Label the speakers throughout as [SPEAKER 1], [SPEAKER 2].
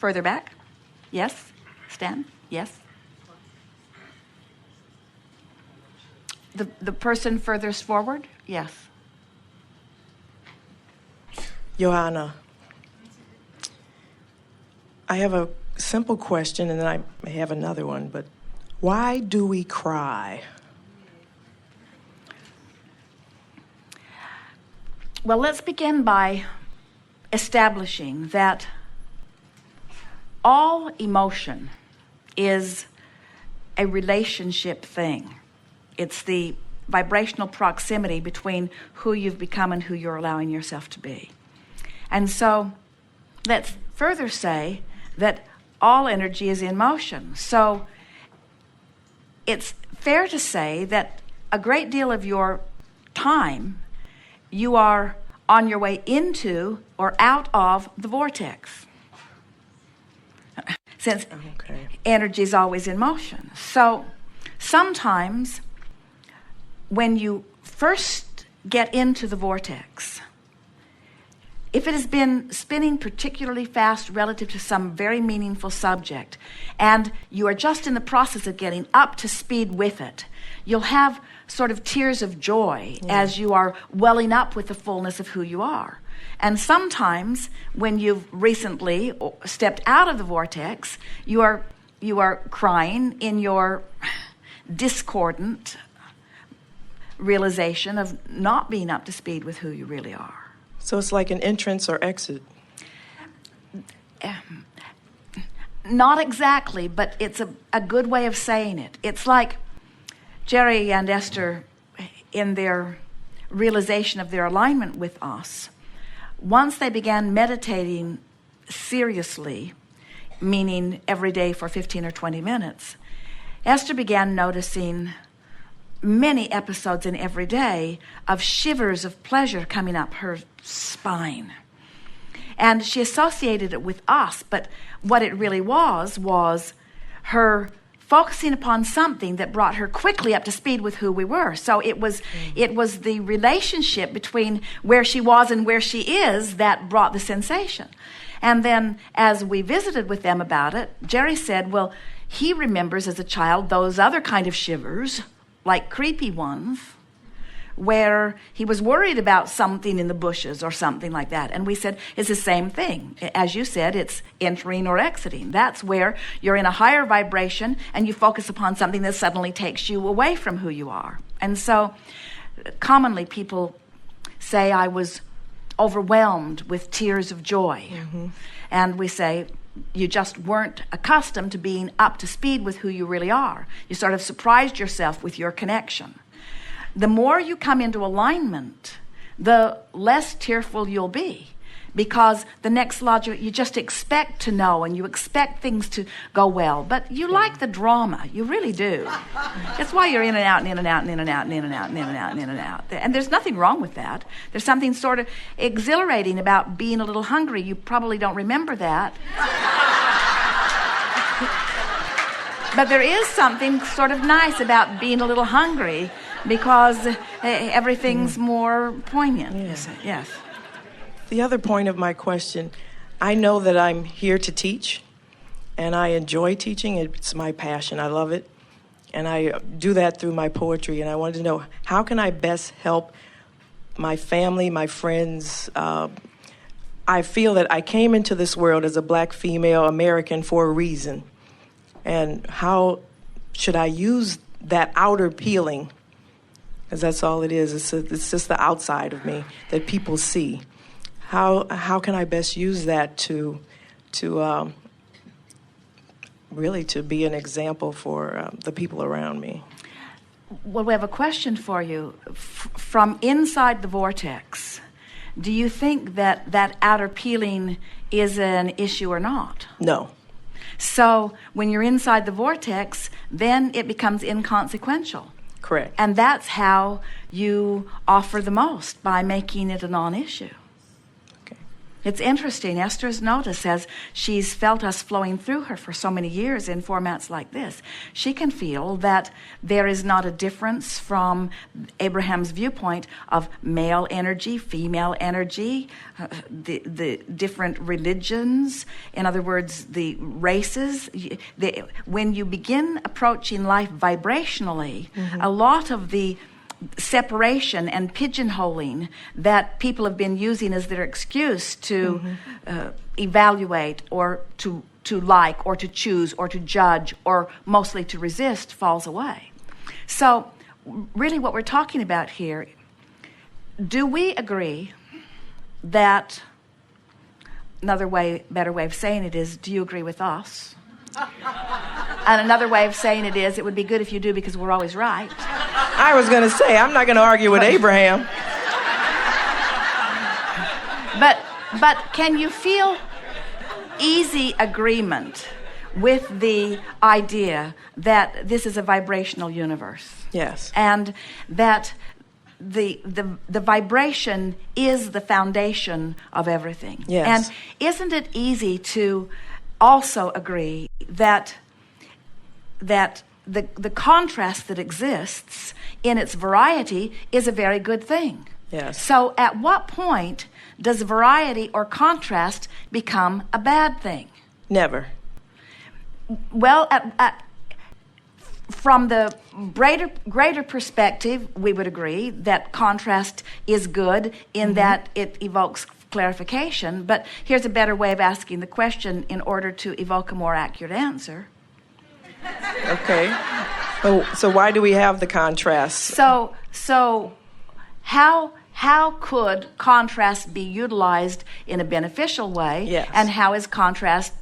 [SPEAKER 1] Further back? Yes. Stan? Yes. The person furthest forward? Yes.
[SPEAKER 2] Johanna, I have a simple question, and then I may have another one, but why do we cry?
[SPEAKER 1] Well, let's begin by establishing that all emotion is a relationship thing. It's the vibrational proximity between who you've become and who you're allowing yourself to be. And so let's further say that all energy is in motion. So it's fair to say that a great deal of your time you are on your way into or out of the vortex. Since energy is always in motion. So sometimes when you first get into the vortex, if it has been spinning particularly fast relative to some very meaningful subject, and you are just in the process of getting up to speed with it, you'll have sort of tears of joy as you are welling up with the fullness of who you are. And sometimes when you've recently stepped out of the vortex, you are crying in your discordant realization of not being up to speed with who you really are.
[SPEAKER 2] So it's like an entrance or exit?
[SPEAKER 1] Not exactly, but it's a good way of saying it. It's like Jerry and Esther, in their realization of their alignment with us, once they began meditating seriously, meaning every day for 15 or 20 minutes, Esther began noticing many episodes in every day of shivers of pleasure coming up her spine. And she associated it with us, but what it really was her focusing upon something that brought her quickly up to speed with who we were. So it was the relationship between where she was and where she is that brought the sensation. And then as we visited with them about it, Jerry said, well, he remembers as a child those other kind of shivers, like creepy ones, where he was worried about something in the bushes or something like that. And we said, it's the same thing. As you said, it's entering or exiting. That's where you're in a higher vibration and you focus upon something that suddenly takes you away from who you are. And so commonly people say, I was overwhelmed with tears of joy. Mm-hmm. And we say, you just weren't accustomed to being up to speed with who you really are. You sort of surprised yourself with your connection. The more you come into alignment, the less tearful you'll be, because the next logic, you just expect to know and you expect things to go well, but you like the drama. You really do. That's why you're in and out and in and out and in and out and in and out and in and out and in and out. And there's nothing wrong with that. There's something sort of exhilarating about being a little hungry. You probably don't remember that. But there is something sort of nice about being a little hungry, because everything's more poignant. Yes.
[SPEAKER 2] The other point of my question, I know that I'm here to teach, and I enjoy teaching. It's my passion. I love it. And I do that through my poetry. And I wanted to know, how can I best help my family, my friends? I feel that I came into this world as a black female American for a reason. And how should I use that outer peeling? Because that's all it is. It's just the outside of me that people see. How can I best use that to really to be an example for the people around me?
[SPEAKER 1] Well, we have a question for you. From inside the vortex, do you think that outer peeling is an issue or not?
[SPEAKER 2] No.
[SPEAKER 1] So when you're inside the vortex, then it becomes inconsequential.
[SPEAKER 2] Correct.
[SPEAKER 1] And that's how you offer the most, by making it a non-issue.
[SPEAKER 2] Okay.
[SPEAKER 1] It's interesting. Esther's notice says she's felt us flowing through her for so many years in formats like this. She can feel that there is not a difference from Abraham's viewpoint of male energy, female energy, the different religions, in other words, the races. When you begin approaching life vibrationally, a lot of the separation and pigeonholing that people have been using as their excuse to evaluate or to like or to choose or to judge or mostly to resist falls away. So really what we're talking about here, do we agree that, better way of saying it is, do you agree with us? And another way of saying it is, it would be good if you do because we're always right.
[SPEAKER 2] I was going to say, I'm not going to argue with Abraham.
[SPEAKER 1] But can you feel easy agreement with the idea that this is a vibrational universe?
[SPEAKER 2] Yes.
[SPEAKER 1] And that the vibration is the foundation of everything.
[SPEAKER 2] Yes.
[SPEAKER 1] And isn't it easy to also agree that the contrast that exists in its variety is a very good thing?
[SPEAKER 2] Yes.
[SPEAKER 1] So at what point does variety or contrast become a bad thing?
[SPEAKER 2] Never.
[SPEAKER 1] Well, from the greater perspective, we would agree that contrast is good in that it evokes clarification. But here's a better way of asking the question in order to evoke a more accurate answer.
[SPEAKER 2] Okay. So why do we have the contrast?
[SPEAKER 1] So how could contrast be utilized in a beneficial way?
[SPEAKER 2] Yes.
[SPEAKER 1] And how is contrast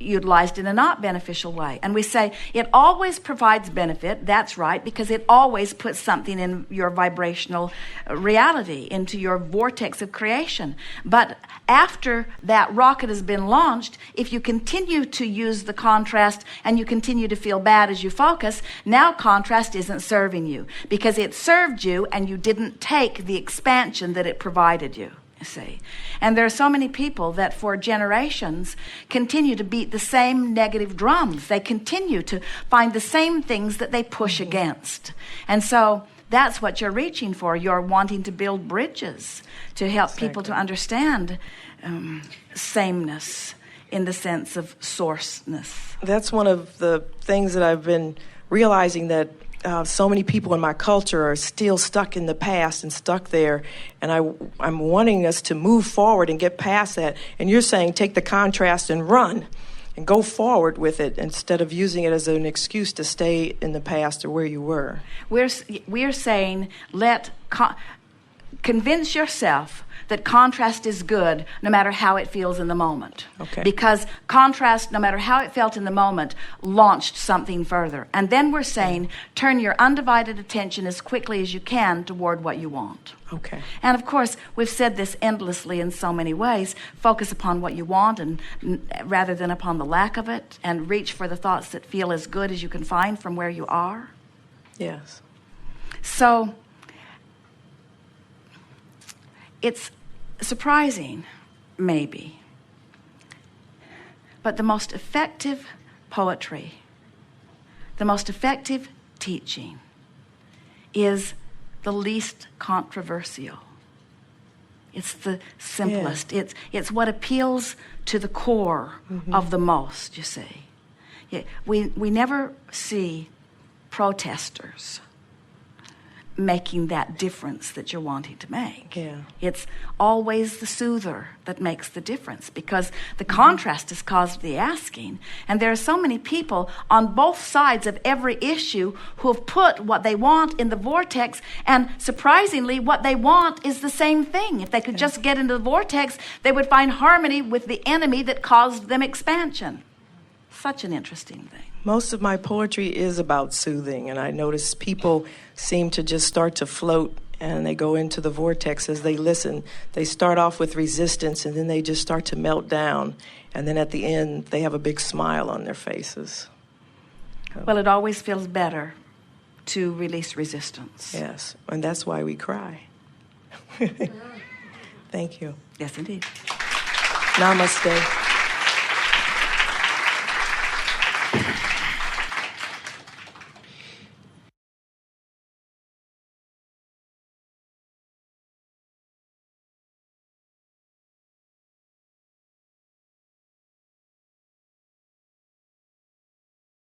[SPEAKER 1] utilized in a not beneficial way? And we say it always provides benefit. That's right, because it always puts something in your vibrational reality, into your vortex of creation. But after that rocket has been launched, if you continue to use the contrast and you continue to feel bad as you focus, now contrast isn't serving you because it served you and you didn't take the expansion that it provided you. See, and there are so many people that for generations continue to beat the same negative drums. They continue to find the same things that they push against. And so that's what you're reaching for. You're wanting to build bridges to help people to understand sameness in the sense of sourceness.
[SPEAKER 2] That's one of the things that I've been realizing, that so many people in my culture are still stuck in the past and stuck there, and I'm wanting us to move forward and get past that. And you're saying take the contrast and run and go forward with it instead of using it as an excuse to stay in the past or where you were.
[SPEAKER 1] We're saying convince yourself that contrast is good no matter how it feels in the moment.
[SPEAKER 2] Okay.
[SPEAKER 1] Because contrast, no matter how it felt in the moment, launched something further. And then we're saying turn your undivided attention as quickly as you can toward what you want.
[SPEAKER 2] Okay.
[SPEAKER 1] And of course, we've said this endlessly in so many ways. Focus upon what you want and rather than upon the lack of it, and reach for the thoughts that feel as good as you can find from where you are.
[SPEAKER 2] Yes.
[SPEAKER 1] So it's surprising, maybe, but the most effective poetry, the most effective teaching is the least controversial. It's the simplest. Yeah. It's what appeals to the core of the most, you see. Yeah, we never see protesters making that difference that you're wanting to make.
[SPEAKER 2] Yeah.
[SPEAKER 1] It's always the soother that makes the difference, because the contrast has caused the asking. And there are so many people on both sides of every issue who have put what they want in the vortex, and surprisingly what they want is the same thing. If they could just get into the vortex, they would find harmony with the enemy that caused them expansion. Such an interesting thing.
[SPEAKER 2] Most of my poetry is about soothing, and I notice people seem to just start to float, and they go into the vortex as they listen. They start off with resistance, and then they just start to melt down, and then at the end, they have a big smile on their faces.
[SPEAKER 1] Well, it always feels better to release resistance.
[SPEAKER 2] Yes, and that's why we cry. Thank you.
[SPEAKER 1] Yes, indeed.
[SPEAKER 2] Namaste.